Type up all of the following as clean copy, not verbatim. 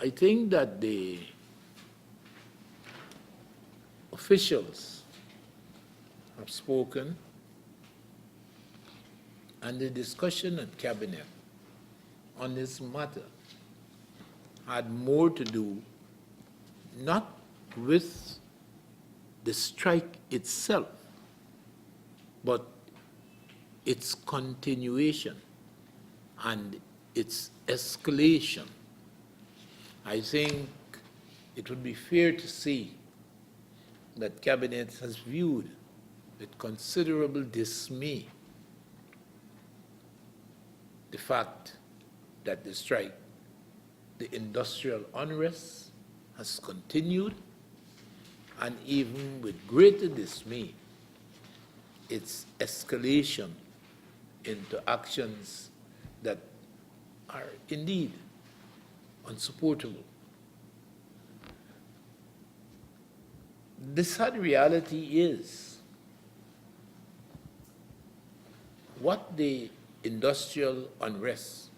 I think that the officials have spoken, and the discussion at Cabinet on this matter had more to do not with the strike itself, but its continuation and its escalation. I think it would be fair to say that Cabinet has viewed with considerable dismay the fact that the strike, the industrial unrest, has continued, and even with greater dismay, its escalation into actions that are indeed unsupportable. The sad reality is what the industrial unrest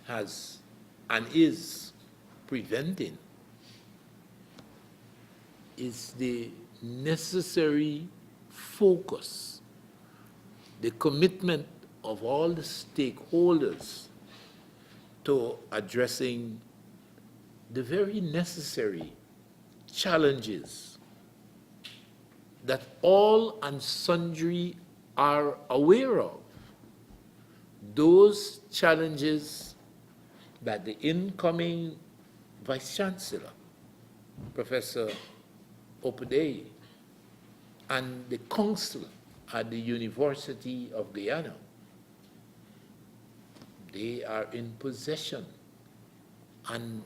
has and is preventing is the necessary focus, the commitment of all the stakeholders to addressing the very necessary challenges that all and sundry are aware of. Those challenges that the incoming Vice Chancellor, Professor Opudei, and the council at the University of Guyana, they are in possession. And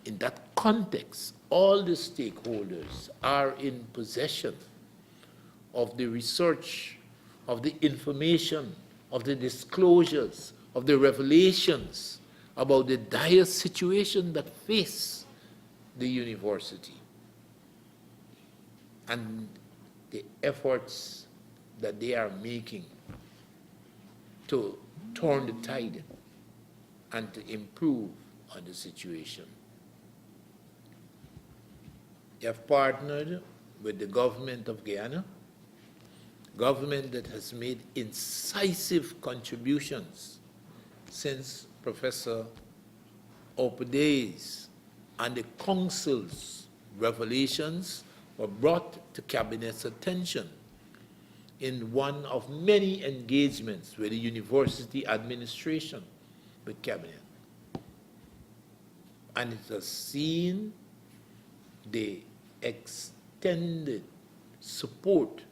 in that context, all the stakeholders are in possession of the research, of the information, of the disclosures, of the revelations about the dire situation that face the university and the efforts that they are making to turn the tide and to improve on the situation. They have partnered with the government of Guyana, government that has made incisive contributions since Professor Opudei's and the council's revelations were brought to Cabinet's attention in one of many engagements with the university administration with Cabinet. And it has seen the extended support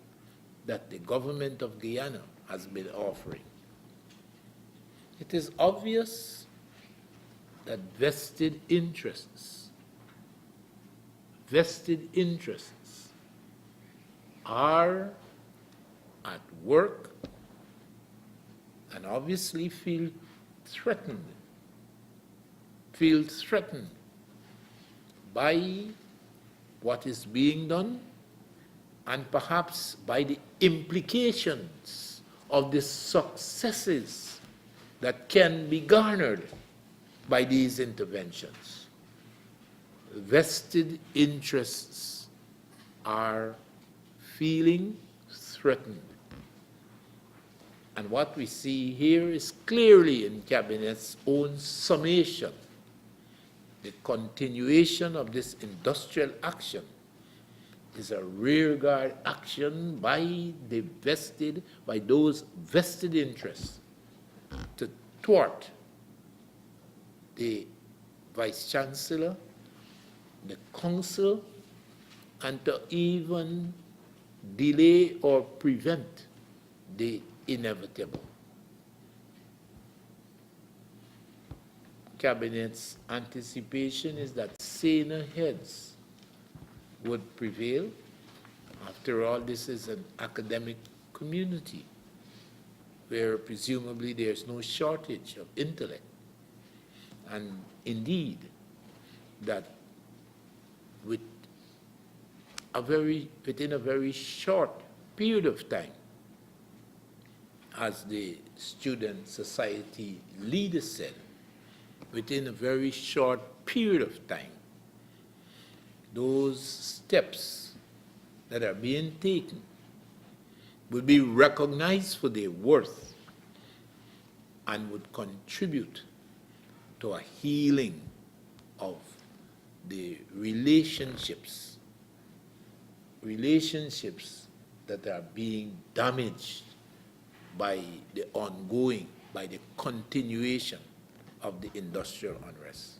that the government of Guyana has been offering. It is obvious that vested interests are at work and obviously feel threatened by what is being done and perhaps by the implications of the successes that can be garnered by these interventions. Vested interests are feeling threatened. And what we see here is clearly in Cabinet's own summation. The continuation of this industrial action is a rearguard action by those vested interests to thwart the Vice Chancellor, the Council, and to even delay or prevent the inevitable. Cabinet's anticipation is that saner heads would prevail. After all, this is an academic community where presumably there's no shortage of intellect. And indeed, that within a very short period of time, as the student society leader said, within a very short period of time, those steps that are being taken will be recognized for their worth and would contribute to a healing of the relationships that are being damaged by the continuation of the industrial unrest.